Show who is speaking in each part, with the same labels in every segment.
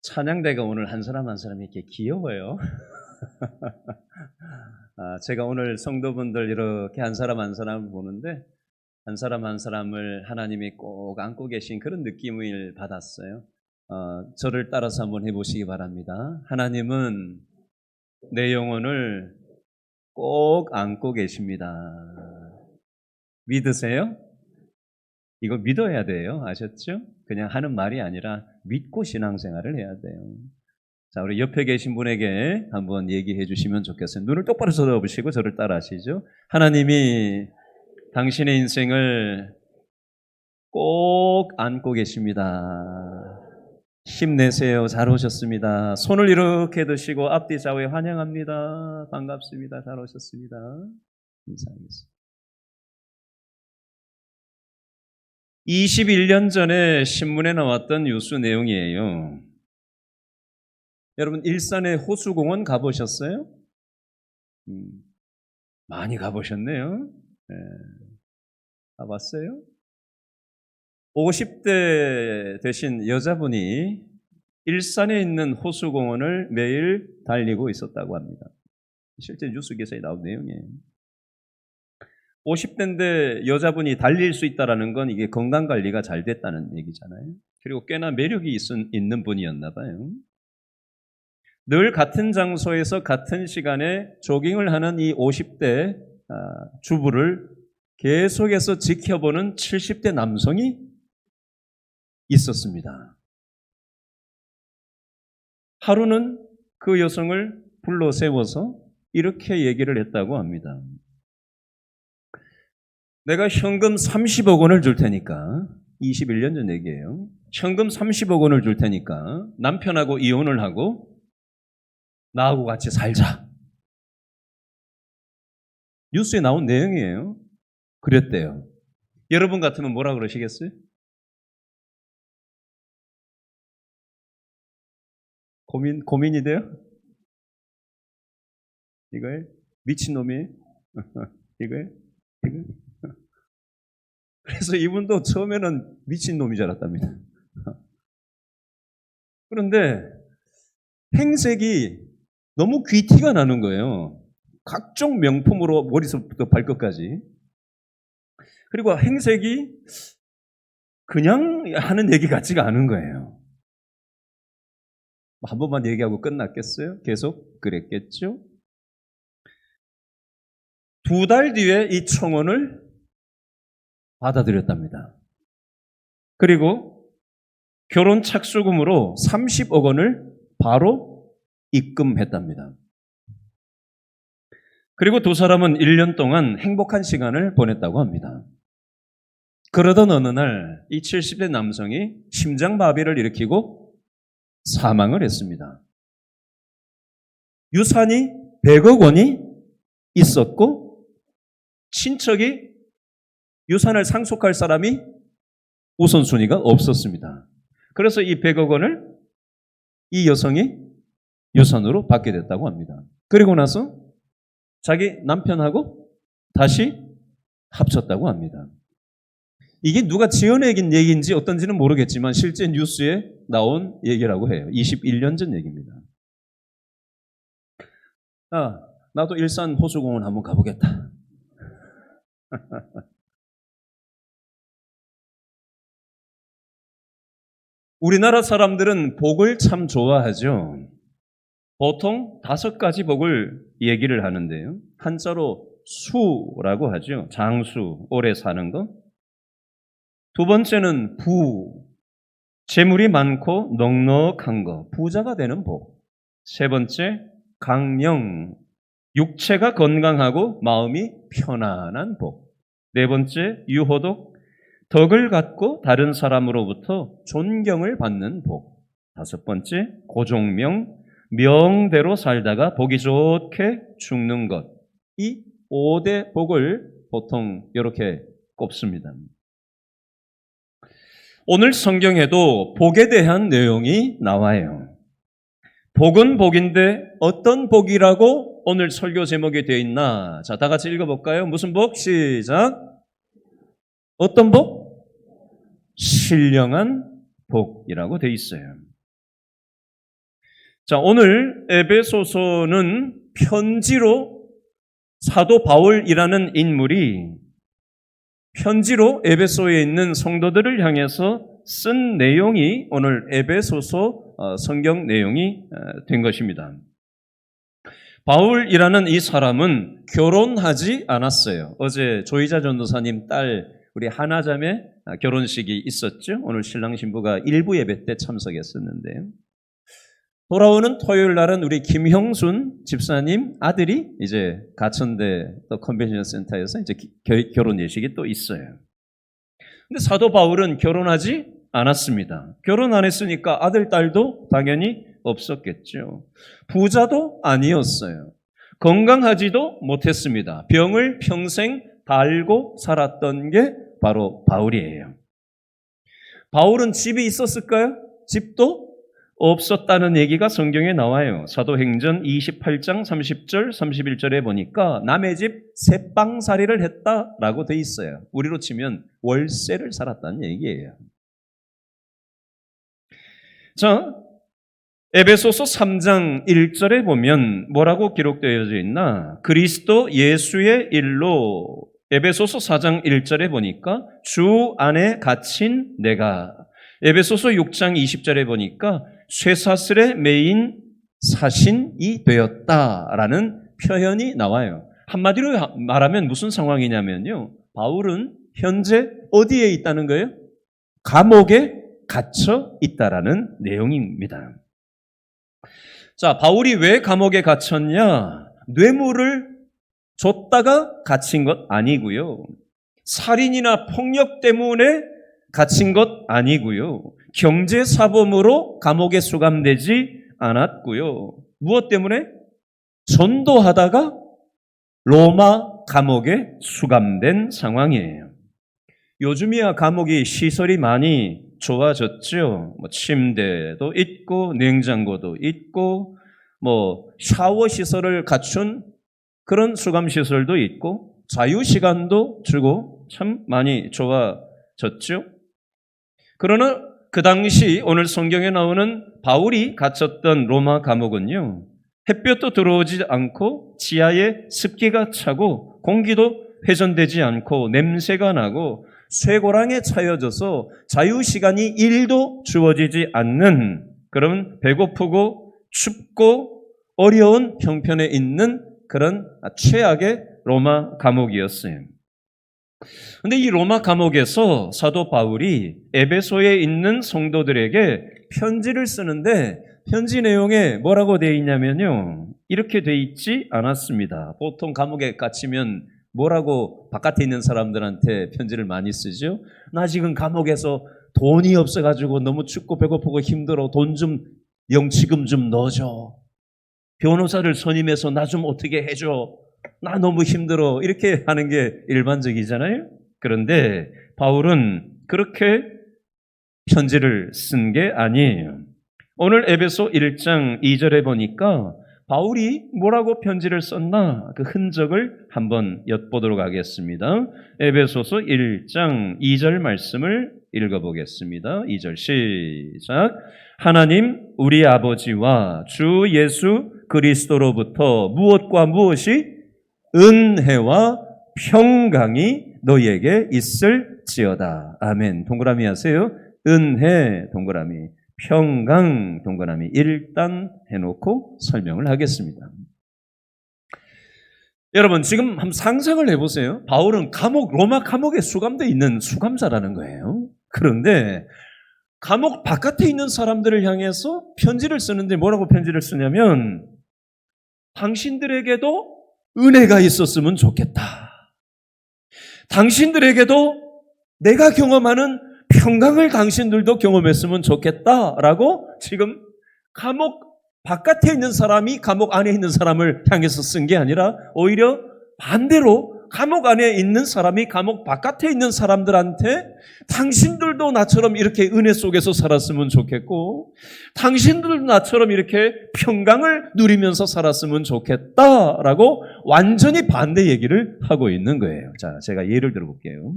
Speaker 1: 찬양대가 오늘 한 사람 한 사람이 이렇게 귀여워요. 제가 오늘 성도분들 이렇게 한 사람 한 사람 보는데 한 사람 한 사람을 하나님이 꼭 안고 계신 그런 느낌을 받았어요. 저를 따라서 한번 해보시기 바랍니다. 하나님은 내 영혼을 꼭 안고 계십니다. 믿으세요? 이거 믿어야 돼요. 아셨죠? 그냥 하는 말이 아니라 믿고 신앙생활을 해야 돼요. 자, 우리 옆에 계신 분에게 한번 얘기해 주시면 좋겠어요. 눈을 똑바로 쳐다보시고 저를 따라 하시죠. 하나님이 당신의 인생을 꼭 안고 계십니다. 힘내세요. 잘 오셨습니다. 손을 이렇게 드시고 앞뒤 좌우에 환영합니다. 반갑습니다. 잘 오셨습니다. 인사하겠습니다. 21년 전에 신문에 나왔던 뉴스 내용이에요. 여러분, 일산의 호수공원 가보셨어요? 많이 가보셨네요. 네. 가봤어요? 50대 되신 여자분이 일산에 있는 호수공원을 매일 달리고 있었다고 합니다. 실제 뉴스 기사에 나온 내용이에요. 50대인데 여자분이 달릴 수 있다는 건 이게 건강관리가 잘 됐다는 얘기잖아요. 그리고 꽤나 매력이 있는 분이었나 봐요. 늘 같은 장소에서 같은 시간에 조깅을 하는 이 50대 주부를 계속해서 지켜보는 70대 남성이 있었습니다. 하루는 그 여성을 불러 세워서 이렇게 얘기를 했다고 합니다. 내가 현금 30억 원을 줄 테니까, 21년 전 얘기예요. 현금 30억 원을 줄 테니까 남편하고 이혼을 하고 나하고 같이 살자. 뉴스에 나온 내용이에요. 그랬대요. 여러분 같으면 뭐라 그러시겠어요? 고민이 돼요? 이거에 미친놈이 이거에 그래서 이분도 처음에는 미친놈이 줄 알았답니다. 그런데 행색이 너무 귀티가 나는 거예요. 각종 명품으로 머리부터 발끝까지. 그리고 행색이 그냥 하는 얘기 같지가 않은 거예요. 한 번만 얘기하고 끝났겠어요? 계속 그랬겠죠? 2달 뒤에 이 청혼을 받아들였답니다. 그리고 결혼 착수금으로 30억 원을 바로 입금했답니다. 그리고 두 사람은 1년 동안 행복한 시간을 보냈다고 합니다. 그러던 어느 날 이 70대 남성이 심장마비를 일으키고 사망을 했습니다. 유산이 100억 원이 있었고 친척이 유산을 상속할 사람이 우선순위가 없었습니다. 그래서 이 100억 원을 이 여성이 유산으로 받게 됐다고 합니다. 그리고 나서 자기 남편하고 다시 합쳤다고 합니다. 이게 누가 지어내긴 얘기인지 어떤지는 모르겠지만 실제 뉴스에 나온 얘기라고 해요. 21년 전 얘기입니다. 나도 일산 호수공원 한번 가보겠다. 우리나라 사람들은 복을 참 좋아하죠. 보통 5가지 복을 얘기를 하는데요. 한자로 수라고 하죠. 장수, 오래 사는 거. 두 번째는 부, 재물이 많고 넉넉한 거, 부자가 되는 복. 세 번째, 강령, 육체가 건강하고 마음이 편안한 복. 네 번째, 유호독, 덕을 갖고 다른 사람으로부터 존경을 받는 복. 5번째, 고종명, 명대로 살다가 보기 좋게 죽는 것. 이 5대 복을 보통 이렇게 꼽습니다. 오늘 성경에도 복에 대한 내용이 나와요. 복은 복인데 어떤 복이라고 오늘 설교 제목이 되어 있나? 자, 다 같이 읽어볼까요? 무슨 복? 시작. 어떤 복? 신령한 복이라고 되어 있어요. 자, 오늘 에베소서는 편지로 사도 바울이라는 인물이 편지로 에베소에 있는 성도들을 향해서 쓴 내용이 오늘 에베소서 성경 내용이 된 것입니다. 바울이라는 이 사람은 결혼하지 않았어요. 어제 조이자 전도사님 딸 우리 하나자매 결혼식이 있었죠. 오늘 신랑 신부가 일부 예배 때 참석했었는데 돌아오는 토요일 날은 우리 김형순 집사님 아들이 이제 가천대 또 컨벤션 센터에서 이제 결혼 예식이 또 있어요. 근데 사도 바울은 결혼하지 않았습니다. 결혼 안 했으니까 아들, 딸도 당연히 없었겠죠. 부자도 아니었어요. 건강하지도 못했습니다. 병을 평생 달고 살았던 게 바로 바울이에요. 바울은 집이 있었을까요? 집도 없었다는 얘기가 성경에 나와요. 사도행전 28장 30절, 31절에 보니까 남의 집 새빵살이를 했다라고 돼 있어요. 우리로 치면 월세를 살았다는 얘기예요. 자, 에베소서 3장 1절에 보면 뭐라고 기록되어져 있나? 그리스도 예수의 일로 에베소서 4장 1절에 보니까 주 안에 갇힌 내가 에베소서 6장 20절에 보니까 쇠사슬에 매인 사신이 되었다라는 표현이 나와요. 한마디로 말하면 무슨 상황이냐면요. 바울은 현재 어디에 있다는 거예요? 감옥에 갇혀 있다라는 내용입니다. 자, 바울이 왜 감옥에 갇혔냐? 뇌물을 줬다가 갇힌 것 아니고요. 살인이나 폭력 때문에 갇힌 것 아니고요. 경제사범으로 감옥에 수감되지 않았고요. 무엇 때문에? 전도하다가 로마 감옥에 수감된 상황이에요. 요즘이야 감옥이 시설이 많이 좋아졌죠. 침대도 있고 냉장고도 있고 샤워 시설을 갖춘 그런 수감 시설도 있고 자유 시간도 주고 참 많이 좋아졌죠. 그러나 그 당시 오늘 성경에 나오는 바울이 갇혔던 로마 감옥은요. 햇볕도 들어오지 않고 지하에 습기가 차고 공기도 회전되지 않고 냄새가 나고 쇠고랑에 차여져서 자유시간이 1도 주어지지 않는 그런 배고프고 춥고 어려운 형편에 있는 그런 최악의 로마 감옥이었어요. 그런데 이 로마 감옥에서 사도 바울이 에베소에 있는 성도들에게 편지를 쓰는데 편지 내용에 뭐라고 되어 있냐면요. 이렇게 되어 있지 않았습니다. 보통 감옥에 갇히면 뭐라고 바깥에 있는 사람들한테 편지를 많이 쓰죠? 나 지금 감옥에서 돈이 없어가지고 너무 춥고 배고프고 힘들어. 돈 좀 영치금 좀 넣어줘. 변호사를 선임해서 나 좀 어떻게 해줘. 나 너무 힘들어. 이렇게 하는 게 일반적이잖아요. 그런데 바울은 그렇게 편지를 쓴 게 아니에요. 오늘 에베소 1장 2절에 보니까 바울이 뭐라고 편지를 썼나 그 흔적을 한번 엿보도록 하겠습니다. 에베소서 1장 2절 말씀을 읽어보겠습니다. 2절 시작. 하나님 우리 아버지와 주 예수 그리스도로부터 무엇과 무엇이 은혜와 평강이 너희에게 있을지어다. 아멘. 동그라미 하세요. 은혜 동그라미, 평강 동그라미. 일단 해놓고 설명을 하겠습니다. 여러분 지금 한번 상상을 해보세요. 바울은 로마 감옥에 수감되어 있는 수감자라는 거예요. 그런데 감옥 바깥에 있는 사람들을 향해서 편지를 쓰는데 뭐라고 편지를 쓰냐면 당신들에게도 은혜가 있었으면 좋겠다. 당신들에게도 내가 경험하는 평강을 당신들도 경험했으면 좋겠다라고 지금 감옥 바깥에 있는 사람이 감옥 안에 있는 사람을 향해서 쓴 게 아니라 오히려 반대로 감옥 안에 있는 사람이 감옥 바깥에 있는 사람들한테 당신들도 나처럼 이렇게 은혜 속에서 살았으면 좋겠고 당신들도 나처럼 이렇게 평강을 누리면서 살았으면 좋겠다라고 완전히 반대 얘기를 하고 있는 거예요. 자, 제가 예를 들어볼게요.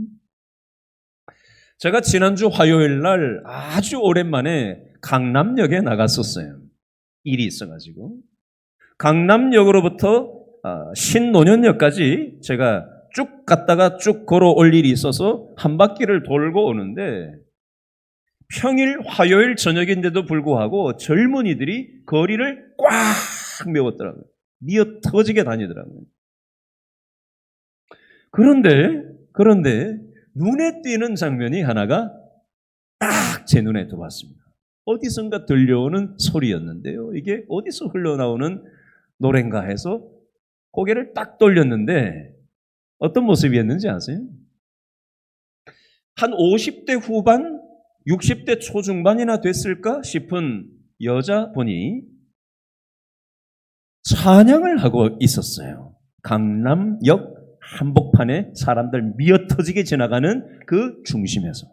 Speaker 1: 제가 지난주 화요일 날 아주 오랜만에 강남역에 나갔었어요. 일이 있어가지고 강남역으로부터 신논현역까지 제가 쭉 갔다가 쭉 걸어올 일이 있어서 한 바퀴를 돌고 오는데 평일 화요일 저녁인데도 불구하고 젊은이들이 거리를 꽉 메웠더라고요. 미어 터지게 다니더라고요. 그런데 눈에 띄는 장면이 하나가 딱 제 눈에 들어왔습니다. 어디선가 들려오는 소리였는데요. 이게 어디서 흘러나오는 노래인가 해서 고개를 딱 돌렸는데 어떤 모습이었는지 아세요? 한 50대 후반, 60대 초중반이나 됐을까 싶은 여자분이 찬양을 하고 있었어요. 강남역 한복판에 사람들 미어터지게 지나가는 그 중심에서.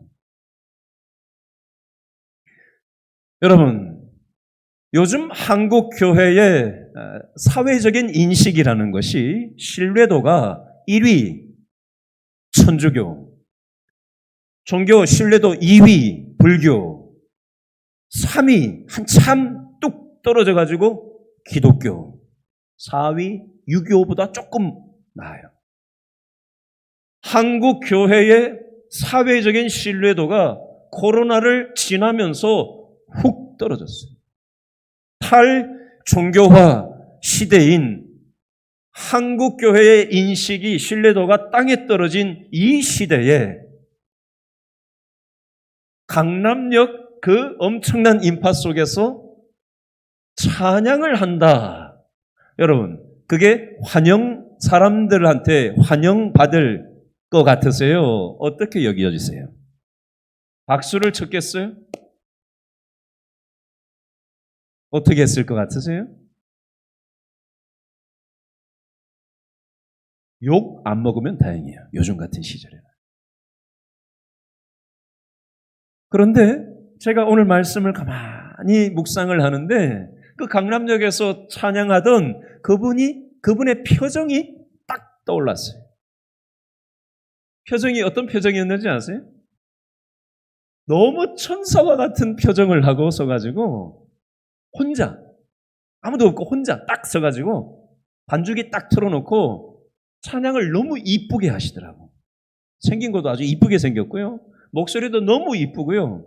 Speaker 1: 여러분, 요즘 한국 교회의 사회적인 인식이라는 것이 신뢰도가 1위 천주교, 종교 신뢰도 2위 불교, 3위 한참 뚝 떨어져가지고 기독교, 4위 유교보다 조금 나아요. 한국 교회의 사회적인 신뢰도가 코로나를 지나면서 훅 떨어졌어요. 탈종교화 시대인 한국 교회의 인식이 신뢰도가 땅에 떨어진 이 시대에 강남역 그 엄청난 인파 속에서 찬양을 한다. 여러분, 그게 사람들한테 환영받을 것 같으세요? 어떻게 여겨지세요? 박수를 쳤겠어요? 어떻게 했을 것 같으세요? 욕 안 먹으면 다행이에요. 요즘 같은 시절에는. 그런데 제가 오늘 말씀을 가만히 묵상을 하는데 그 강남역에서 찬양하던 그분의 표정이 딱 떠올랐어요. 표정이 어떤 표정이었는지 아세요? 너무 천사와 같은 표정을 하고 서가지고 혼자, 아무도 없고 혼자 딱 서가지고 반주기 딱 틀어놓고 찬양을 너무 이쁘게 하시더라고. 생긴 것도 아주 이쁘게 생겼고요. 목소리도 너무 이쁘고요.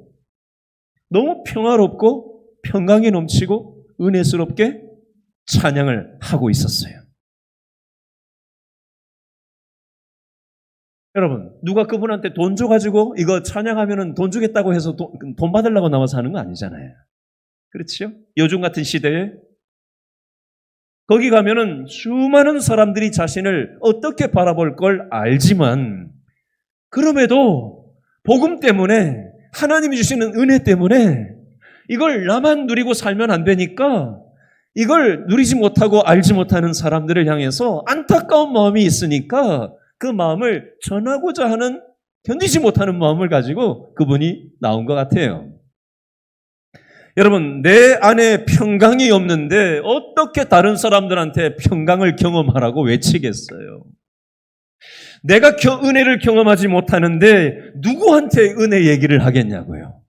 Speaker 1: 너무 평화롭고 평강이 넘치고 은혜스럽게 찬양을 하고 있었어요. 여러분, 누가 그분한테 돈 줘가지고 이거 찬양하면 돈 주겠다고 해서 돈 받으려고 나와서 하는 거 아니잖아요. 그렇죠? 요즘 같은 시대에 거기 가면은 수많은 사람들이 자신을 어떻게 바라볼 걸 알지만 그럼에도 복음 때문에 하나님이 주시는 은혜 때문에 이걸 나만 누리고 살면 안 되니까 이걸 누리지 못하고 알지 못하는 사람들을 향해서 안타까운 마음이 있으니까 그 마음을 전하고자 하는 견디지 못하는 마음을 가지고 그분이 나온 것 같아요. 여러분, 내 안에 평강이 없는데 어떻게 다른 사람들한테 평강을 경험하라고 외치겠어요? 내가 은혜를 경험하지 못하는데 누구한테 은혜 얘기를 하겠냐고요.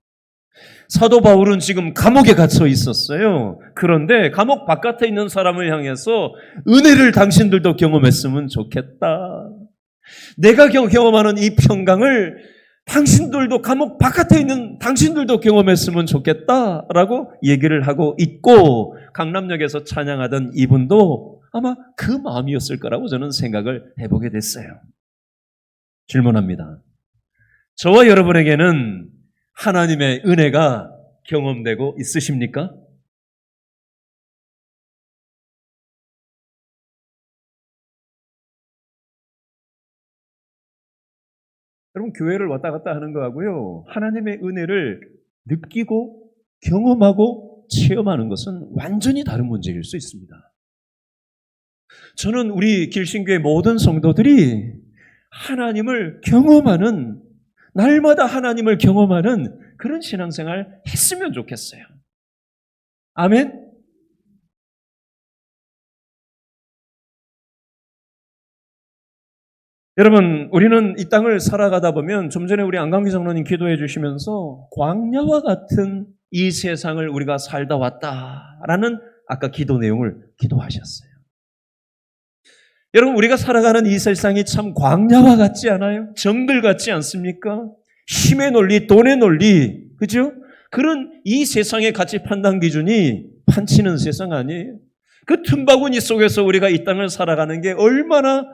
Speaker 1: 사도 바울은 지금 감옥에 갇혀 있었어요. 그런데 감옥 바깥에 있는 사람을 향해서 은혜를 당신들도 경험했으면 좋겠다. 내가 경험하는 이 평강을 당신들도 감옥 바깥에 있는 당신들도 경험했으면 좋겠다라고 얘기를 하고 있고 강남역에서 찬양하던 이분도 아마 그 마음이었을 거라고 저는 생각을 해보게 됐어요. 질문합니다. 저와 여러분에게는 하나님의 은혜가 경험되고 있으십니까? 여러분, 교회를 왔다 갔다 하는 거하고요, 하나님의 은혜를 느끼고 경험하고 체험하는 것은 완전히 다른 문제일 수 있습니다. 저는 우리 길신교의 모든 성도들이 하나님을 경험하는, 날마다 하나님을 경험하는 그런 신앙생활 했으면 좋겠어요. 아멘? 여러분, 우리는 이 땅을 살아가다 보면 좀 전에 우리 안강기 장로님 기도해 주시면서 광야와 같은 이 세상을 우리가 살다 왔다라는 아까 기도 내용을 기도하셨어요. 여러분, 우리가 살아가는 이 세상이 참 광야와 같지 않아요? 정글 같지 않습니까? 힘의 논리, 돈의 논리, 그죠? 그런 이 세상의 가치 판단 기준이 판치는 세상 아니에요? 그 틈바구니 속에서 우리가 이 땅을 살아가는 게 얼마나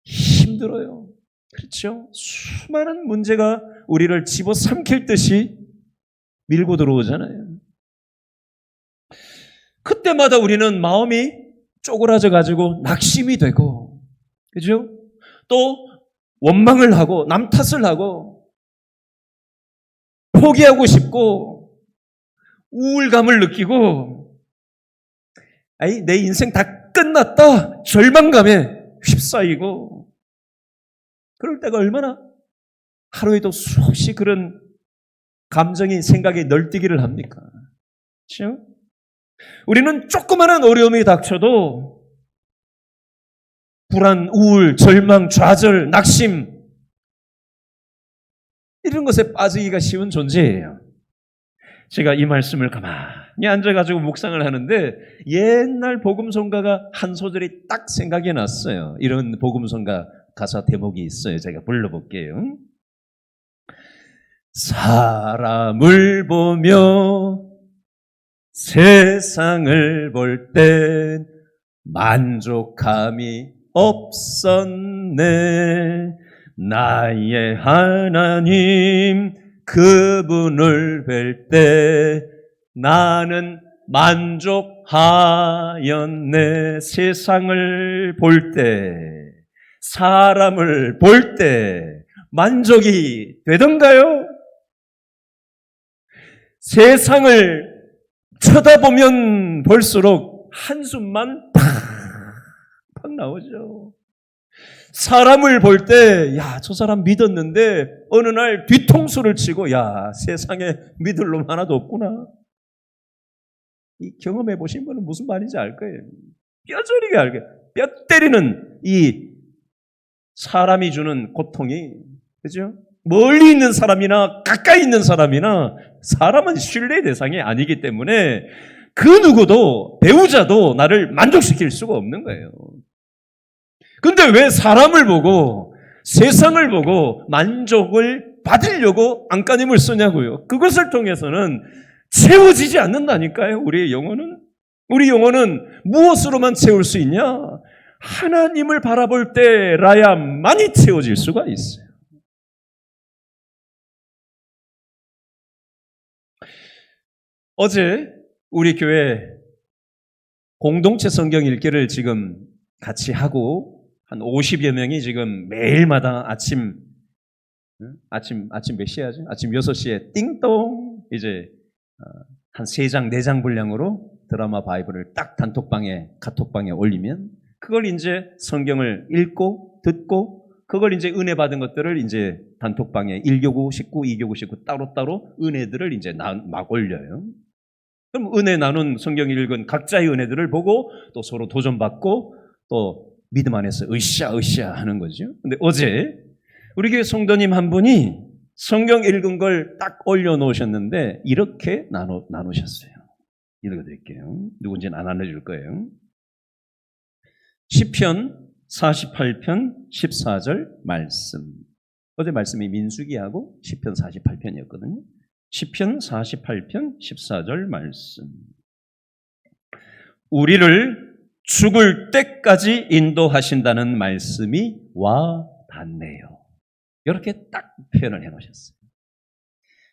Speaker 1: 힘들어요. 그렇죠? 수많은 문제가 우리를 집어삼킬 듯이 밀고 들어오잖아요. 그때마다 우리는 마음이 쪼그라져 가지고 낙심이 되고, 그죠? 또 원망을 하고 남 탓을 하고 포기하고 싶고 우울감을 느끼고, 아이 내 인생 다 끝났다 절망감에 휩싸이고, 그럴 때가 얼마나 하루에도 수없이 그런 감정이 생각이 널뛰기를 합니까? 그렇죠? 우리는 조그마한 어려움이 닥쳐도 불안, 우울, 절망, 좌절, 낙심 이런 것에 빠지기가 쉬운 존재예요. 제가 이 말씀을 가만히 앉아가지고 묵상을 하는데 옛날 복음성가가 한 소절이 딱 생각이 났어요. 이런 복음성가 가사 대목이 있어요. 제가 불러볼게요. 사람을 보며 세상을 볼 땐 만족함이 없었네. 나의 하나님 그분을 뵐 때 나는 만족하였네. 세상을 볼 때, 사람을 볼 때 만족이 되던가요? 세상을 쳐다보면 볼수록 한숨만 팍팍 나오죠. 사람을 볼 때, 야, 저 사람 믿었는데 어느 날 뒤통수를 치고, 야, 세상에 믿을 놈 하나도 없구나. 이 경험해 보신 분은 무슨 말인지 알 거예요. 뼈저리게 알게, 뼈 때리는 이 사람이 주는 고통이, 그죠? 멀리 있는 사람이나 가까이 있는 사람이나 사람은 신뢰의 대상이 아니기 때문에 그 누구도, 배우자도 나를 만족시킬 수가 없는 거예요. 근데 왜 사람을 보고 세상을 보고 만족을 받으려고 안간힘을 쓰냐고요. 그것을 통해서는 채워지지 않는다니까요. 우리의 영혼은. 우리 영혼은 무엇으로만 채울 수 있냐? 하나님을 바라볼 때라야만이 채워질 수가 있어요. 어제 우리 교회 공동체 성경 읽기를 지금 같이 하고 한 50여 명이 지금 매일마다 아침 몇 시에 하죠? 아침 6시에 띵동 이제 한 3장, 4장 분량으로 드라마 바이블을 딱 단톡방에, 카톡방에 올리면 그걸 이제 성경을 읽고 듣고 그걸 이제 은혜 받은 것들을 이제 단톡방에 1교구, 19, 2교구, 19 따로따로 은혜들을 이제 막 올려요. 그럼 은혜 나눈 성경 읽은 각자의 은혜들을 보고 또 서로 도전받고 또 믿음 안에서 으쌰으쌰 하는 거죠. 근데 어제 우리 교회 성도님 한 분이 성경 읽은 걸 딱 올려놓으셨는데 이렇게 나누셨어요. 읽어드릴게요. 누군지는 안 알려줄 거예요. 시편 48편 14절 말씀. 어제 말씀이 민수기하고 시편 48편이었거든요. 시편 48편 14절 말씀. 우리를 죽을 때까지 인도하신다는 말씀이 와 닿네요. 이렇게 딱 표현을 해놓으셨어요.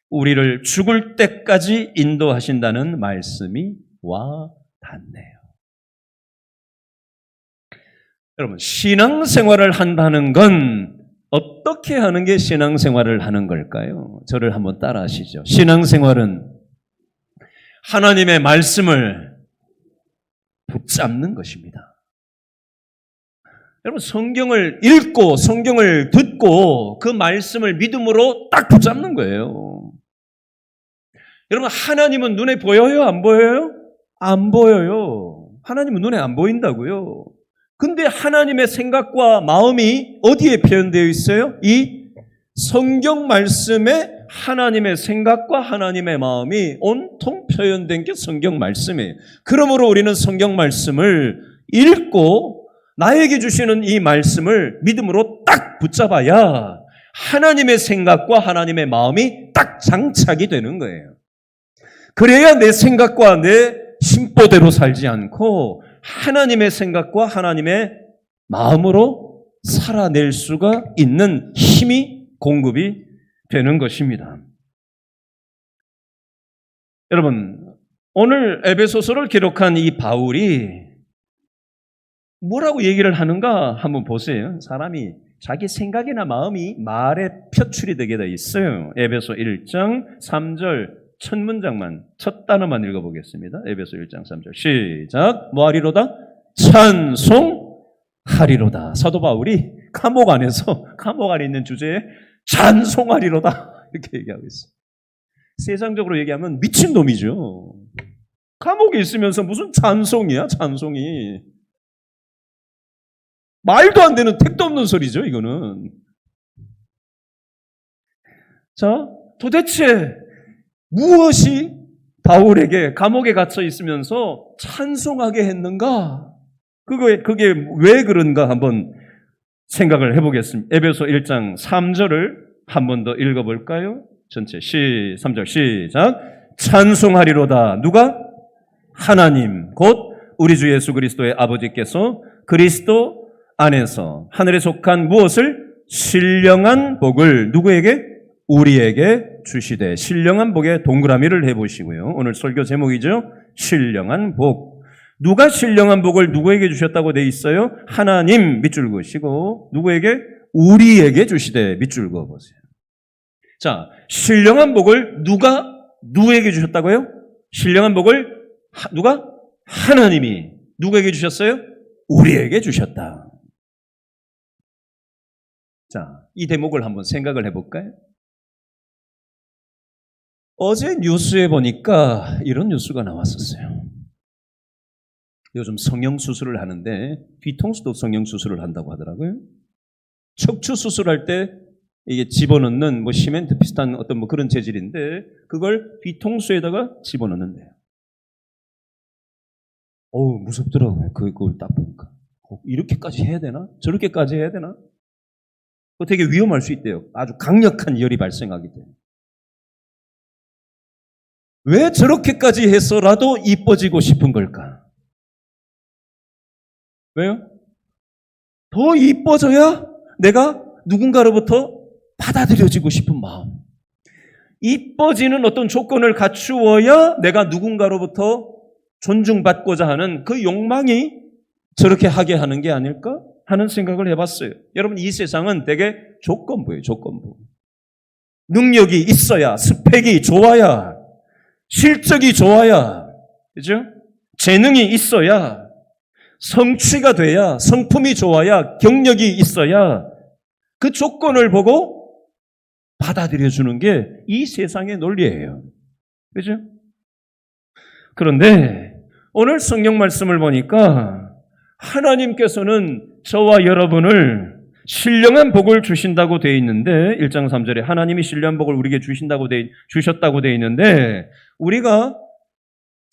Speaker 1: 우리를 죽을 때까지 인도하신다는 말씀이 와 닿네요. 여러분, 신앙생활을 한다는 건 어떻게 하는 게 신앙생활을 하는 걸까요? 저를 한번 따라 하시죠. 신앙생활은 하나님의 말씀을 붙잡는 것입니다. 여러분, 성경을 읽고 성경을 듣고 그 말씀을 믿음으로 딱 붙잡는 거예요. 여러분, 하나님은 눈에 보여요? 안 보여요? 안 보여요. 하나님은 눈에 안 보인다고요. 근데 하나님의 생각과 마음이 어디에 표현되어 있어요? 이 성경 말씀에 하나님의 생각과 하나님의 마음이 온통 표현된 게 성경 말씀이에요. 그러므로 우리는 성경 말씀을 읽고 나에게 주시는 이 말씀을 믿음으로 딱 붙잡아야 하나님의 생각과 하나님의 마음이 딱 장착이 되는 거예요. 그래야 내 생각과 내 심보대로 살지 않고 하나님의 생각과 하나님의 마음으로 살아낼 수가 있는 힘이 공급이 되는 것입니다. 여러분, 오늘 에베소서를 기록한 이 바울이 뭐라고 얘기를 하는가 한번 보세요. 사람이 자기 생각이나 마음이 말에 표출이 되게 돼 있어요. 에베소 1장 3절 첫 문장만, 첫 단어만 읽어보겠습니다. 에베소 1장 3절 시작. 뭐 하리로다? 찬송하리로다. 사도 바울이 감옥 안에 있는 주제에 찬송하리로다 이렇게 얘기하고 있어요. 세상적으로 얘기하면 미친놈이죠. 감옥에 있으면서 무슨 찬송이야, 찬송이. 말도 안 되는 택도 없는 소리죠, 이거는. 자, 도대체 무엇이 바울에게 감옥에 갇혀 있으면서 찬송하게 했는가? 그게 왜 그런가 한번 생각을 해보겠습니다. 에베소 1장 3절을 한 번 더 읽어볼까요? 전체 3절 시작. 찬송하리로다. 누가? 하나님 곧 우리 주 예수 그리스도의 아버지께서 그리스도 안에서 하늘에 속한 무엇을? 신령한 복을 누구에게? 우리에게 주시되. 신령한 복에 동그라미를 해보시고요. 오늘 설교 제목이죠. 신령한 복. 누가 신령한 복을 누구에게 주셨다고 돼 있어요? 하나님 밑줄 그으시고 누구에게? 우리에게 주시되 밑줄 그어보세요. 자, 신령한 복을 누구에게 주셨다고요? 신령한 복을 누가? 하나님이 누구에게 주셨어요? 우리에게 주셨다. 자, 이 대목을 한번 생각을 해볼까요? 어제 뉴스에 보니까 이런 뉴스가 나왔었어요. 요즘 성형수술을 하는데 뒤통수도 성형수술을 한다고 하더라고요. 척추수술할 때 이게 집어넣는 시멘트 비슷한 어떤 그런 재질인데 그걸 뒤통수에다가 집어넣는데요. 어우, 무섭더라고요. 그걸 딱 보니까. 이렇게까지 해야 되나? 저렇게까지 해야 되나? 되게 위험할 수 있대요. 아주 강력한 열이 발생하기 때문에. 왜 저렇게까지 해서라도 이뻐지고 싶은 걸까? 왜요? 더 이뻐져야 내가 누군가로부터 받아들여지고 싶은 마음. 이뻐지는 어떤 조건을 갖추어야 내가 누군가로부터 존중받고자 하는 그 욕망이 저렇게 하게 하는 게 아닐까 하는 생각을 해봤어요. 여러분, 이 세상은 되게 조건부예요. 조건부. 능력이 있어야, 스펙이 좋아야, 실적이 좋아야, 그죠? 재능이 있어야, 성취가 돼야, 성품이 좋아야, 경력이 있어야 그 조건을 보고 받아들여주는 게 이 세상의 논리예요. 그죠? 그런데 오늘 성경 말씀을 보니까 하나님께서는 저와 여러분을 신령한 복을 주신다고 되어 있는데 1장 3절에 하나님이 신령한 복을 우리에게 주셨다고 되어 있는데 우리가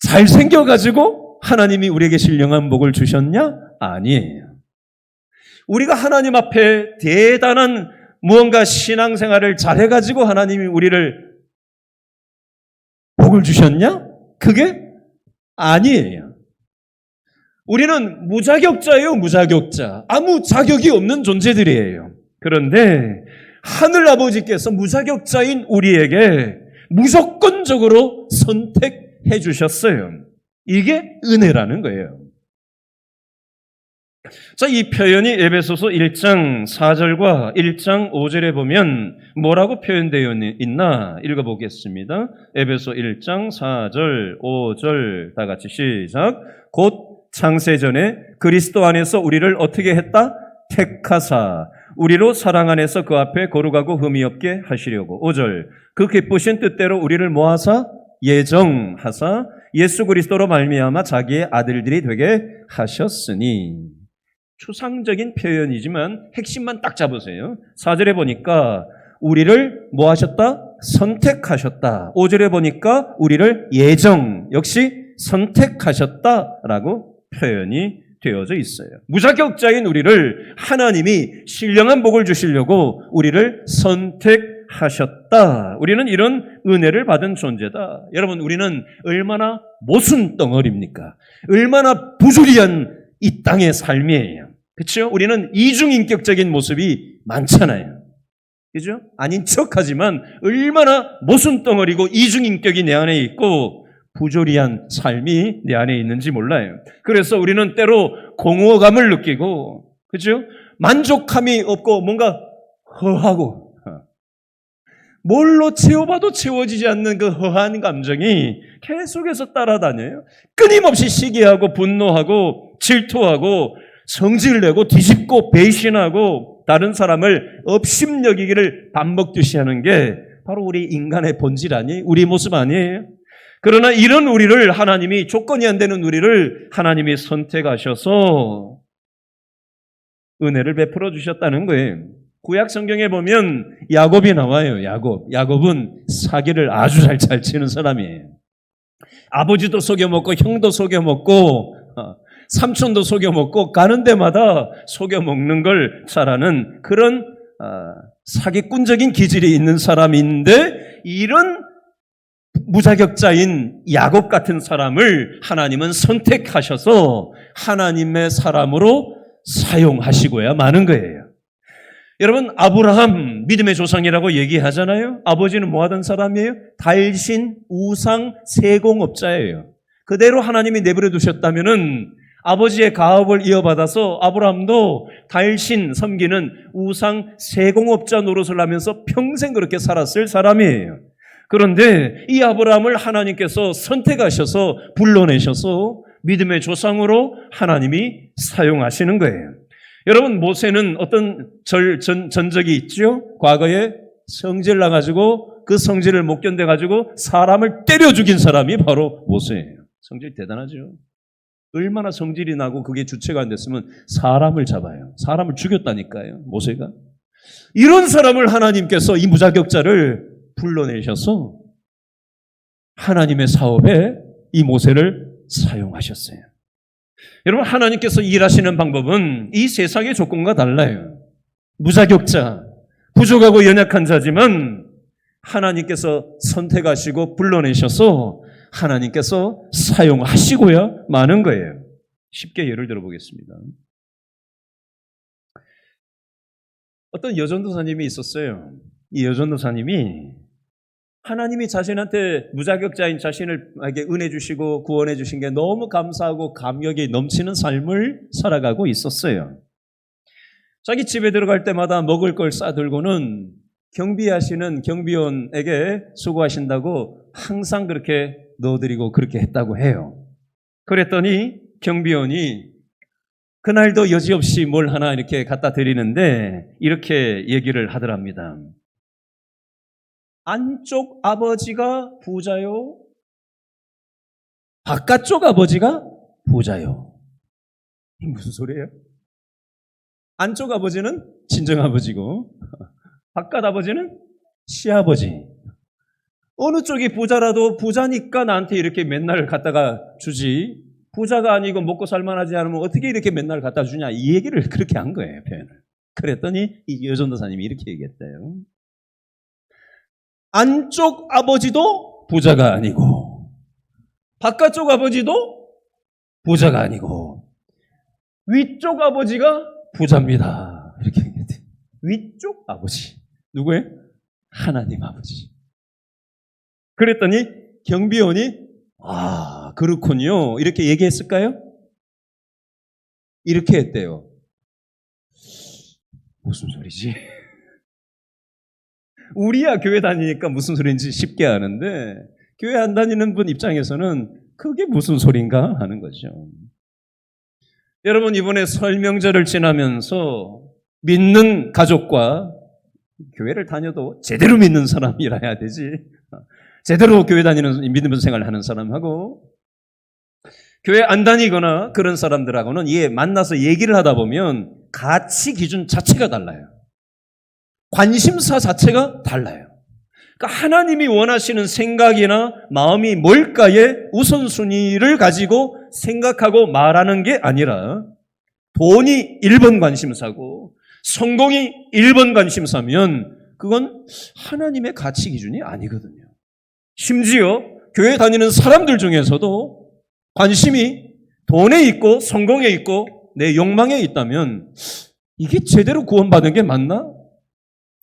Speaker 1: 잘생겨가지고 하나님이 우리에게 신령한 복을 주셨냐? 아니에요. 우리가 하나님 앞에 대단한 무언가 신앙생활을 잘해가지고 하나님이 우리를 복을 주셨냐? 그게 아니에요. 우리는 무자격자예요, 무자격자. 아무 자격이 없는 존재들이에요. 그런데 하늘 아버지께서 무자격자인 우리에게 무조건적으로 선택해 주셨어요. 이게 은혜라는 거예요. 자, 이 표현이 에베소서 1장 4절과 1장 5절에 보면 뭐라고 표현되어 있나 읽어보겠습니다. 에베소 1장 4절, 5절 다 같이 시작. 곧 창세전에 그리스도 안에서 우리를 어떻게 했다? 택하사 우리로 사랑 안에서 그 앞에 거룩하고 흠이 없게 하시려고. 5절 그 기쁘신 뜻대로 우리를 모아사 예정하사 예수 그리스도로 말미암아 자기의 아들들이 되게 하셨으니. 추상적인 표현이지만 핵심만 딱 잡으세요. 4절에 보니까 우리를 뭐 하셨다? 선택하셨다. 5절에 보니까 우리를 예정, 역시 선택하셨다라고 표현이 되어져 있어요. 무자격자인 우리를 하나님이 신령한 복을 주시려고 우리를 선택하셨다. 우리는 이런 은혜를 받은 존재다. 여러분, 우리는 얼마나 모순 덩어리입니까? 얼마나 부조리한 이 땅의 삶이에요. 그렇죠? 우리는 이중인격적인 모습이 많잖아요. 그죠? 아닌 척하지만 얼마나 모순 덩어리고 이중인격이 내 안에 있고 부조리한 삶이 내 안에 있는지 몰라요. 그래서 우리는 때로 공허감을 느끼고, 그죠? 만족함이 없고 뭔가 허하고, 뭘로 채워봐도 채워지지 않는 그 허한 감정이 계속해서 따라다녀요. 끊임없이 시기하고 분노하고 질투하고 성질내고 뒤집고 배신하고 다른 사람을 업심여기기를 밥 먹듯이 하는 게 바로 우리 인간의 본질 아니에요? 우리 모습 아니에요? 그러나 이런 우리를 하나님이, 조건이 안 되는 우리를 하나님이 선택하셔서 은혜를 베풀어 주셨다는 거예요. 구약 성경에 보면 야곱이 나와요. 야곱은 사기를 아주 잘 치는 사람이에요. 아버지도 속여먹고 형도 속여먹고 삼촌도 속여먹고 가는 데마다 속여먹는 걸 잘하는 그런 사기꾼적인 기질이 있는 사람인데, 이런 무자격자인 야곱 같은 사람을 하나님은 선택하셔서 하나님의 사람으로 사용하시고야 마는 거예요. 여러분, 아브라함 믿음의 조상이라고 얘기하잖아요. 아버지는 뭐 하던 사람이에요? 달신, 우상, 세공업자예요. 그대로 하나님이 내버려 두셨다면은 아버지의 가업을 이어받아서 아브라함도 달신 섬기는 우상, 세공업자 노릇을 하면서 평생 그렇게 살았을 사람이에요. 그런데 이 아브라함을 하나님께서 선택하셔서 불러내셔서 믿음의 조상으로 하나님이 사용하시는 거예요. 여러분, 모세는 어떤 전적이 있죠? 과거에 성질 나가지고 그 성질을 못 견뎌가지고 사람을 때려 죽인 사람이 바로 모세예요. 성질 대단하죠? 얼마나 성질이 나고 그게 주체가 안 됐으면 사람을 잡아요. 사람을 죽였다니까요, 모세가. 이런 사람을 하나님께서, 이 무자격자를 불러내셔서 하나님의 사업에 이 모세를 사용하셨어요. 여러분, 하나님께서 일하시는 방법은 이 세상의 조건과 달라요. 무자격자, 부족하고 연약한 자지만 하나님께서 선택하시고 불러내셔서 하나님께서 사용하시고야 마는 거예요. 쉽게 예를 들어보겠습니다. 어떤 여전도사님이 있었어요. 이 여전도사님이 하나님이 자신한테 무자격자인 자신을에게 은혜 주시고 구원해 주신 게 너무 감사하고 감격이 넘치는 삶을 살아가고 있었어요. 자기 집에 들어갈 때마다 먹을 걸 싸들고는 경비하시는 경비원에게 수고하신다고 항상 그렇게 넣어드리고 그렇게 했다고 해요. 그랬더니 경비원이 그날도 여지없이 뭘 하나 이렇게 갖다 드리는데 이렇게 얘기를 하더랍니다. 안쪽 아버지가 부자요? 바깥쪽 아버지가 부자요? 이게 무슨 소리예요? 안쪽 아버지는 친정 아버지고 바깥 아버지는 시아버지. 어느 쪽이 부자라도 부자니까 나한테 이렇게 맨날 갖다가 주지, 부자가 아니고 먹고 살만하지 않으면 어떻게 이렇게 맨날 갖다 주냐, 이 얘기를 그렇게 한 거예요, 표현을. 그랬더니 이 여전도사님이 이렇게 얘기했대요. 안쪽 아버지도 부자가 아니고 바깥쪽 아버지도 부자가 아니고 위쪽 아버지가 부자입니다. 이렇게 얘기했대요. 위쪽 아버지. 누구예요? 하나님 아버지. 그랬더니 경비원이 아, 그렇군요. 이렇게 얘기했을까요? 이렇게 했대요. 무슨 소리지? 우리야 교회 다니니까 무슨 소리인지 쉽게 아는데 교회 안 다니는 분 입장에서는 그게 무슨 소린가 하는 거죠. 여러분, 이번에 설 명절을 지나면서 믿는 가족과 교회를 다녀도 제대로 믿는 사람이라 해야 되지, 제대로 교회 다니는 믿음 생활을 하는 사람하고 교회 안 다니거나 그런 사람들하고는 만나서 얘기를 하다 보면 가치 기준 자체가 달라요. 관심사 자체가 달라요. 그러니까 하나님이 원하시는 생각이나 마음이 뭘까의 우선순위를 가지고 생각하고 말하는 게 아니라 돈이 1번 관심사고 성공이 1번 관심사면 그건 하나님의 가치 기준이 아니거든요. 심지어 교회 다니는 사람들 중에서도 관심이 돈에 있고 성공에 있고 내 욕망에 있다면 이게 제대로 구원받은 게 맞나?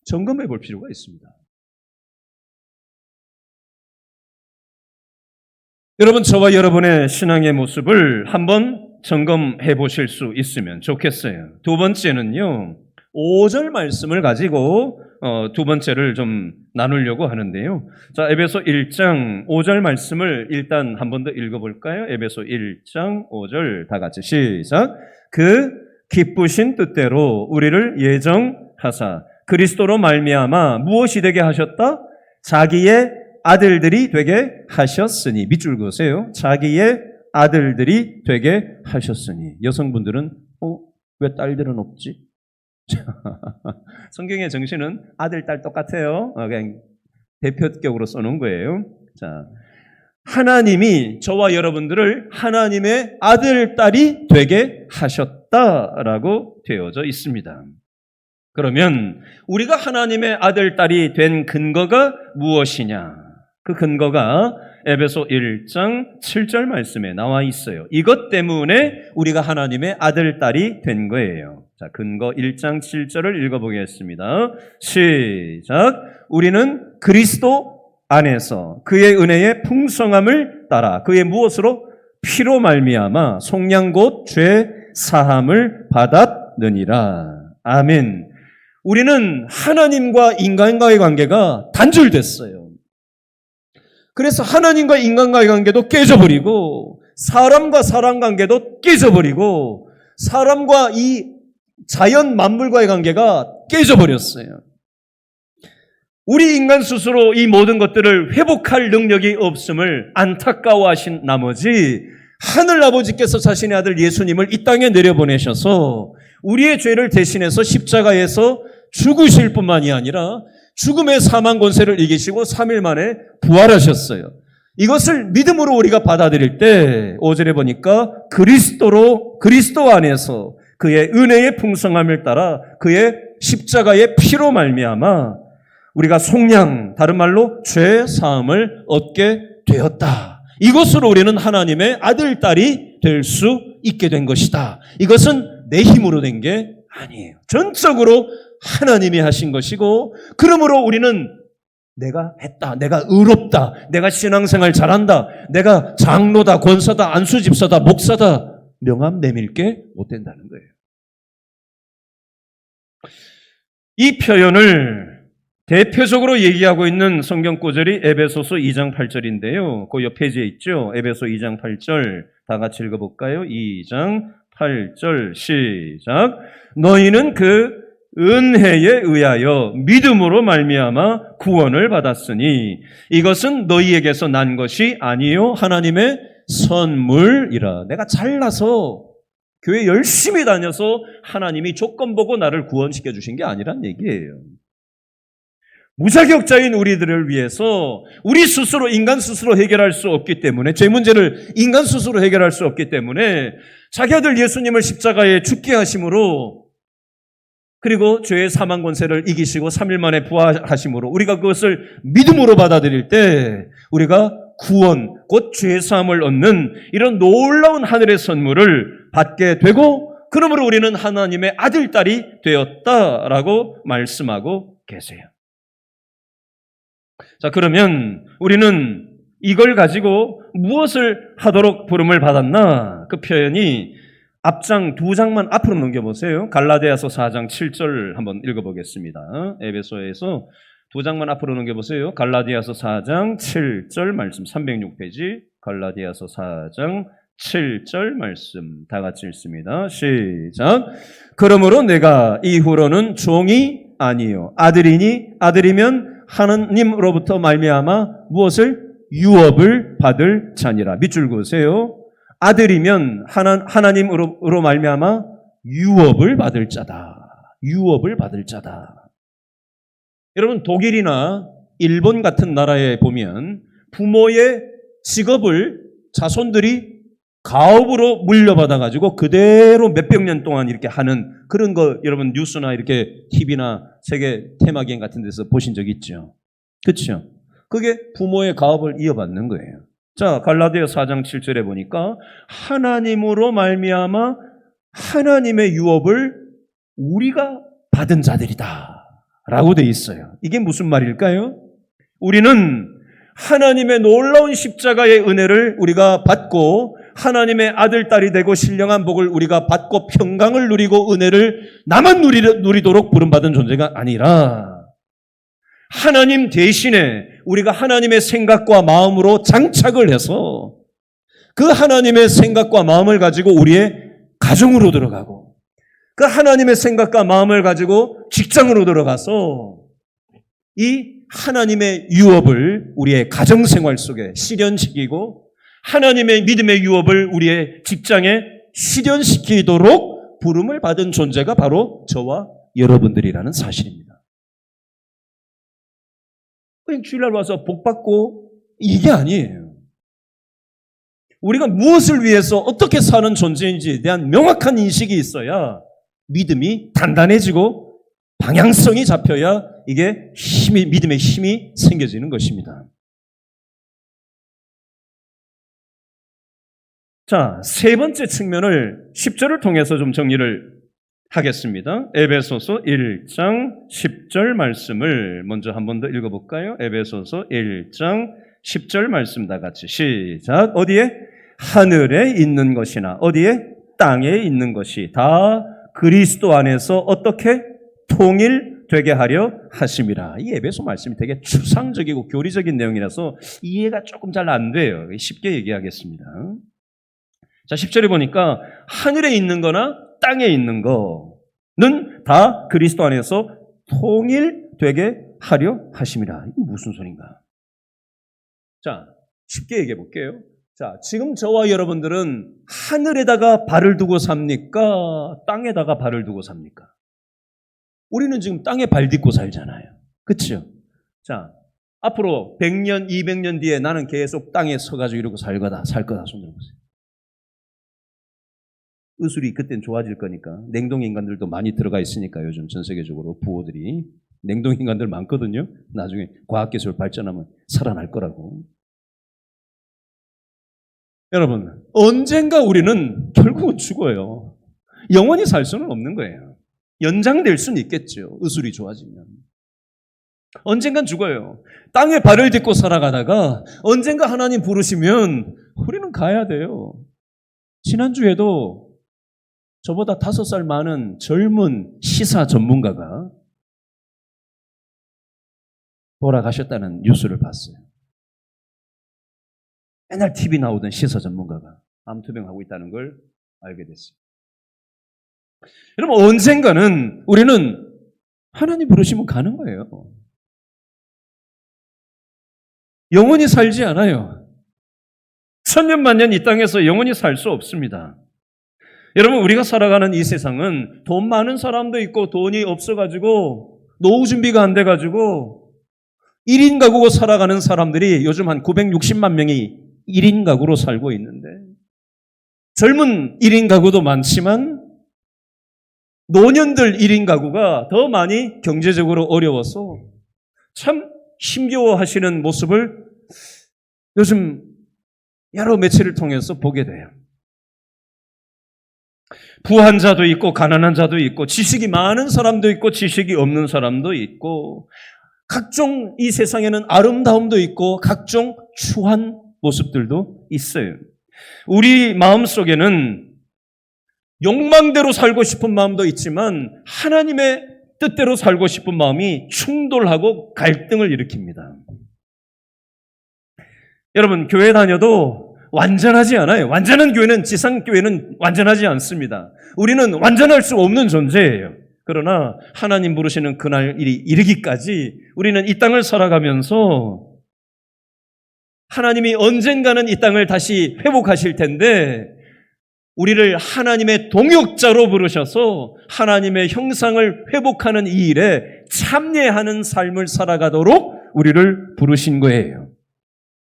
Speaker 1: 점검해 볼 필요가 있습니다. 여러분, 저와 여러분의 신앙의 모습을 한번 점검해 보실 수 있으면 좋겠어요. 두 번째는요, 5절 말씀을 가지고 두 번째를 좀 나누려고 하는데요. 자, 에베소 1장 5절 말씀을 일단 한 번 더 읽어볼까요? 에베소 1장 5절 다 같이 시작. 그 기쁘신 뜻대로 우리를 예정하사 그리스도로 말미암아 무엇이 되게 하셨다? 자기의 아들들이 되게 하셨으니. 밑줄 그으세요. 자기의 아들들이 되게 하셨으니. 여성분들은 왜 딸들은 없지? 성경의 정신은 아들, 딸 똑같아요. 그냥 대표격으로 써놓은 거예요. 자, 하나님이 저와 여러분들을 하나님의 아들, 딸이 되게 하셨다라고 되어져 있습니다. 그러면 우리가 하나님의 아들, 딸이 된 근거가 무엇이냐? 그 근거가 에베소 1장 7절 말씀에 나와 있어요. 이것 때문에 우리가 하나님의 아들, 딸이 된 거예요. 자, 근거 1장 7절을 읽어보겠습니다. 시작. 우리는 그리스도 안에서 그의 은혜의 풍성함을 따라 그의 무엇으로? 피로 말미암아 속량 곧 죄 사함을 받았느니라. 아멘. 우리는 하나님과 인간과의 관계가 단절됐어요. 그래서 하나님과 인간과의 관계도 깨져버리고 사람과 사람 관계도 깨져버리고 사람과 이 자연 만물과의 관계가 깨져버렸어요. 우리 인간 스스로 이 모든 것들을 회복할 능력이 없음을 안타까워하신 나머지 하늘 아버지께서 자신의 아들 예수님을 이 땅에 내려보내셔서 우리의 죄를 대신해서 십자가에서 죽으실 뿐만이 아니라 죽음의 사망 권세를 이기시고 3일 만에 부활하셨어요. 이것을 믿음으로 우리가 받아들일 때 5절에 보니까 그리스도 안에서 그의 은혜의 풍성함을 따라 그의 십자가의 피로 말미암아 우리가 속량, 다른 말로 죄 사함을 얻게 되었다. 이것으로 우리는 하나님의 아들, 딸이 될 수 있게 된 것이다. 이것은 내 힘으로 된 게 아니에요. 전적으로 하나님이 하신 것이고, 그러므로 우리는 내가 했다, 내가 의롭다, 내가 신앙생활 잘한다, 내가 장로다, 권사다, 안수집사다, 목사다 명함 내밀게 못 된다는 거예요. 이 표현을 대표적으로 얘기하고 있는 성경 구절이 에베소서 2장 8절인데요. 그 옆 페이지에 있죠. 에베소 2장 8절 다 같이 읽어볼까요? 2장 8절 시작. 너희는 그 은혜에 의하여 믿음으로 말미암아 구원을 받았으니 이것은 너희에게서 난 것이 아니요 하나님의 선물이라. 내가 잘나서 교회 열심히 다녀서 하나님이 조건 보고 나를 구원시켜 주신 게 아니란 얘기예요. 무자격자인 우리들을 위해서 우리 스스로, 인간 스스로 해결할 수 없기 때문에, 죄 문제를 인간 스스로 해결할 수 없기 때문에 자기 아들 예수님을 십자가에 죽게 하심으로, 그리고 죄의 사망 권세를 이기시고 3일 만에 부활하심으로 우리가 그것을 믿음으로 받아들일 때 우리가 구원, 곧 죄 사함을 얻는 이런 놀라운 하늘의 선물을 받게 되고, 그러므로 우리는 하나님의 아들, 딸이 되었다라고 말씀하고 계세요. 자, 그러면 우리는 이걸 가지고 무엇을 하도록 부름을 받았나? 그 표현이 앞장 두 장만 앞으로 넘겨보세요. 갈라디아서 4장 7절 한번 읽어보겠습니다. 에베소에서 두 장만 앞으로 넘겨보세요. 갈라디아서 4장 7절 말씀 306페이지 갈라디아서 4장 7절 말씀 다 같이 읽습니다. 시작. 그러므로 내가 이후로는 종이 아니요 아들이니 아들이면 하나님으로부터 말미암아 무엇을? 유업을 받을 자니라. 밑줄 그으세요. 아들이면 하나님으로 말미암아 유업을 받을 자다. 유업을 받을 자다. 여러분, 독일이나
Speaker 2: 일본 같은 나라에 보면 부모의 직업을 자손들이 가업으로 물려받아가지고 그대로 몇백 년 동안 이렇게 하는 그런 거 여러분 뉴스나 이렇게 TV나 세계 테마기행 같은 데서 보신 적 있죠? 그렇죠? 그게 부모의 가업을 이어받는 거예요. 자, 갈라디아 4장 7절에 보니까 하나님으로 말미암아 하나님의 유업을 우리가 받은 자들이다 라고 돼 있어요. 이게 무슨 말일까요? 우리는 하나님의 놀라운 십자가의 은혜를 우리가 받고 하나님의 아들, 딸이 되고 신령한 복을 우리가 받고 평강을 누리고 은혜를 나만 누리도록 부름받은 존재가 아니라 하나님 대신에 우리가 하나님의 생각과 마음으로 장착을 해서 그 하나님의 생각과 마음을 가지고 우리의 가정으로 들어가고 그 하나님의 생각과 마음을 가지고 직장으로 들어가서 이 하나님의 유업을 우리의 가정생활 속에 실현시키고 하나님의 믿음의 유업을 우리의 직장에 실현시키도록 부름을 받은 존재가 바로 저와 여러분들이라는 사실입니다. 그냥 주일날 와서 복 받고 이게 아니에요. 우리가 무엇을 위해서 어떻게 사는 존재인지에 대한 명확한 인식이 있어야 믿음이 단단해지고 방향성이 잡혀야 이게 믿음의 힘이 생겨지는 것입니다. 자, 세 번째 측면을 10절을 통해서 좀 정리를 하겠습니다. 에베소서 1장 10절 말씀을 먼저 한 번 더 읽어볼까요? 에베소서 1장 10절 말씀 다 같이 시작. 어디에? 하늘에 있는 것이나 어디에? 땅에 있는 것이 다 그리스도 안에서 어떻게? 통일되게 하려 하심이라. 이 에베소 말씀이 되게 추상적이고 교리적인 내용이라서 이해가 조금 잘 안 돼요. 쉽게 얘기하겠습니다. 자, 10절에 보니까 하늘에 있는 거나 땅에 있는 거는 다 그리스도 안에서 통일되게 하려 하심이라. 이게 무슨 소린가? 자, 쉽게 얘기해 볼게요. 자, 지금 저와 여러분들은 하늘에다가 발을 두고 삽니까? 땅에다가 발을 두고 삽니까? 우리는 지금 땅에 발 딛고 살잖아요. 그렇죠? 자, 앞으로 100년, 200년 뒤에 나는 계속 땅에 서가지고 이러고 살 거다. 손 들어보세요. 의술이 그땐 좋아질 거니까. 냉동인간들도 많이 들어가 있으니까 요즘 전 세계적으로 부호들이. 냉동인간들 많거든요. 나중에 과학기술 발전하면 살아날 거라고. 여러분, 언젠가 우리는 결국은 죽어요. 영원히 살 수는 없는 거예요. 연장될 수는 있겠죠. 의술이 좋아지면. 언젠간 죽어요. 땅에 발을 딛고 살아가다가 언젠가 하나님 부르시면 우리는 가야 돼요. 지난주에도 저보다 5살 많은 젊은 시사 전문가가 돌아가셨다는 뉴스를 봤어요. 맨날 TV 나오던 시사 전문가가 암투병하고 있다는 걸 알게 됐어요. 여러분, 언젠가는 우리는 하나님 부르시면 가는 거예요. 영원히 살지 않아요. 천년 만년 이 땅에서 영원히 살 수 없습니다. 여러분, 우리가 살아가는 이 세상은 돈 많은 사람도 있고 돈이 없어가지고 노후 준비가 안 돼가지고 1인 가구로 살아가는 사람들이 요즘 한 960만 명이 1인 가구로 살고 있는데 젊은 1인 가구도 많지만 노년들 1인 가구가 더 많이 경제적으로 어려워서 참 힘겨워하시는 모습을 요즘 여러 매체를 통해서 보게 돼요. 부한 자도 있고 가난한 자도 있고 지식이 많은 사람도 있고 지식이 없는 사람도 있고 각종 이 세상에는 아름다움도 있고 각종 추한 모습들도 있어요. 우리 마음속에는 욕망대로 살고 싶은 마음도 있지만 하나님의 뜻대로 살고 싶은 마음이 충돌하고 갈등을 일으킵니다. 여러분, 교회 다녀도 완전하지 않아요. 완전한 교회는 지상교회는 완전하지 않습니다. 우리는 완전할 수 없는 존재예요. 그러나 하나님 부르시는 그날이 이르기까지 우리는 이 땅을 살아가면서 하나님이 언젠가는 이 땅을 다시 회복하실 텐데 우리를 하나님의 동역자로 부르셔서 하나님의 형상을 회복하는 이 일에 참여하는 삶을 살아가도록 우리를 부르신 거예요.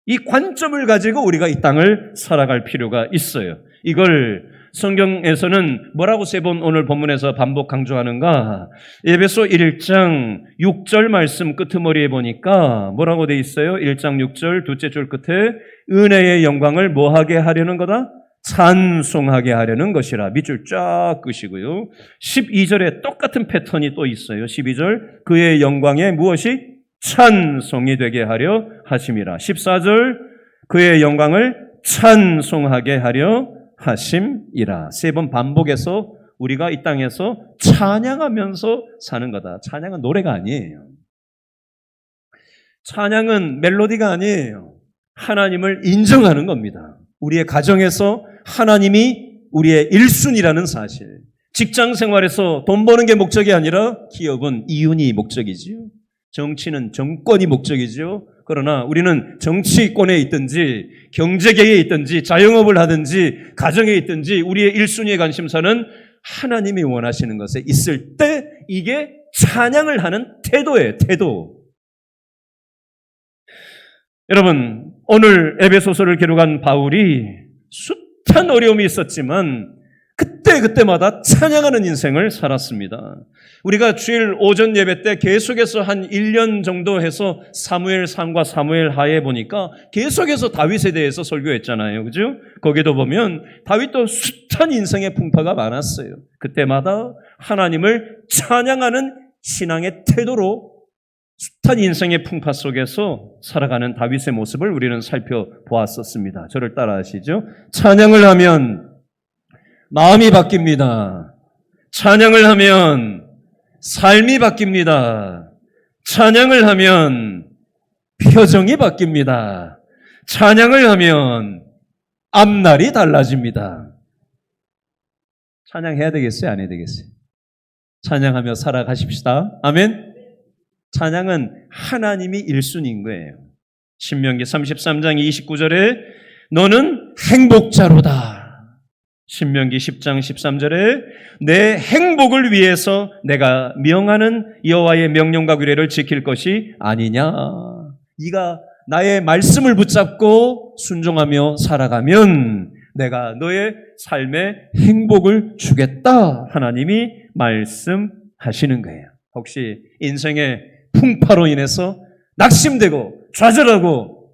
Speaker 2: 이 관점을 가지고 우리가 이 땅을 살아갈 필요가 있어요. 이걸 성경에서는 뭐라고 세 번 오늘 본문에서 반복 강조하는가? 에베소 1장 6절 말씀 끄트머리에 보니까 뭐라고 돼 있어요? 1장 6절 둘째 줄 끝에 은혜의 영광을 뭐하게 하려는 거다? 찬송하게 하려는 것이라. 밑줄 쫙 끄시고요. 12절에 똑같은 패턴이 또 있어요. 12절 그의 영광에 무엇이? 찬송이 되게 하려 하심이라. 14절 그의 영광을 찬송하게 하려 하심이라. 세 번 반복해서 우리가 이 땅에서 찬양하면서 사는 거다. 찬양은 노래가 아니에요. 찬양은 멜로디가 아니에요. 하나님을 인정하는 겁니다. 우리의 가정에서 하나님이 우리의 1순위라는 사실. 직장 생활에서 돈 버는 게 목적이 아니라 기업은 이윤이 목적이지요. 정치는 정권이 목적이죠. 그러나 우리는 정치권에 있든지 경제계에 있든지 자영업을 하든지 가정에 있든지 우리의 1순위의 관심사는 하나님이 원하시는 것에 있을 때 이게 찬양을 하는 태도예요. 태도. 여러분, 오늘 에베소서를 기록한 바울이 숱한 어려움이 있었지만 그때마다 찬양하는 인생을 살았습니다. 우리가 주일 오전 예배 때 계속해서 한 1년 정도 해서 사무엘 상과 사무엘 하에 보니까 계속해서 다윗에 대해서 설교했잖아요. 그죠? 거기도 보면 다윗도 숱한 인생의 풍파가 많았어요. 그때마다 하나님을 찬양하는 신앙의 태도로 숱한 인생의 풍파 속에서 살아가는 다윗의 모습을 우리는 살펴보았었습니다. 저를 따라 하시죠. 찬양을 하면 마음이 바뀝니다. 찬양을 하면 삶이 바뀝니다. 찬양을 하면 표정이 바뀝니다. 찬양을 하면 앞날이 달라집니다. 찬양해야 되겠어요? 안 해야 되겠어요? 찬양하며 살아가십시다. 아멘. 찬양은 하나님이 1순위인 거예요. 신명기 33장 29절에 너는 행복자로다. 신명기 10장 13절에 내 행복을 위해서 내가 명하는 여호와의 명령과 규례를 지킬 것이 아니냐. 네가 나의 말씀을 붙잡고 순종하며 살아가면 내가 너의 삶에 행복을 주겠다. 하나님이 말씀하시는 거예요. 혹시 인생의 풍파로 인해서 낙심되고 좌절하고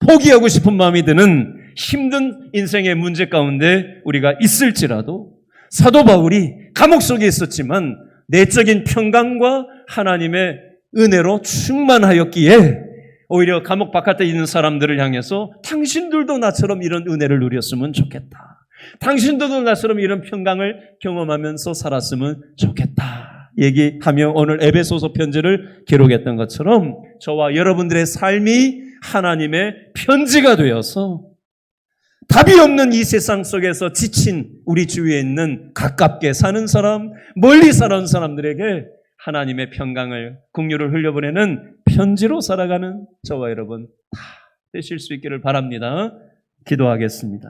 Speaker 2: 포기하고 싶은 마음이 드는 힘든 인생의 문제 가운데 우리가 있을지라도 사도 바울이 감옥 속에 있었지만 내적인 평강과 하나님의 은혜로 충만하였기에 오히려 감옥 바깥에 있는 사람들을 향해서 당신들도 나처럼 이런 은혜를 누렸으면 좋겠다. 당신들도 나처럼 이런 평강을 경험하면서 살았으면 좋겠다. 얘기하며 오늘 에베소서 편지를 기록했던 것처럼 저와 여러분들의 삶이 하나님의 편지가 되어서 답이 없는 이 세상 속에서 지친 우리 주위에 있는 가깝게 사는 사람, 멀리 사는 사람들에게 하나님의 평강을, 긍휼을 흘려보내는 편지로 살아가는 저와 여러분 다 되실 수 있기를 바랍니다. 기도하겠습니다.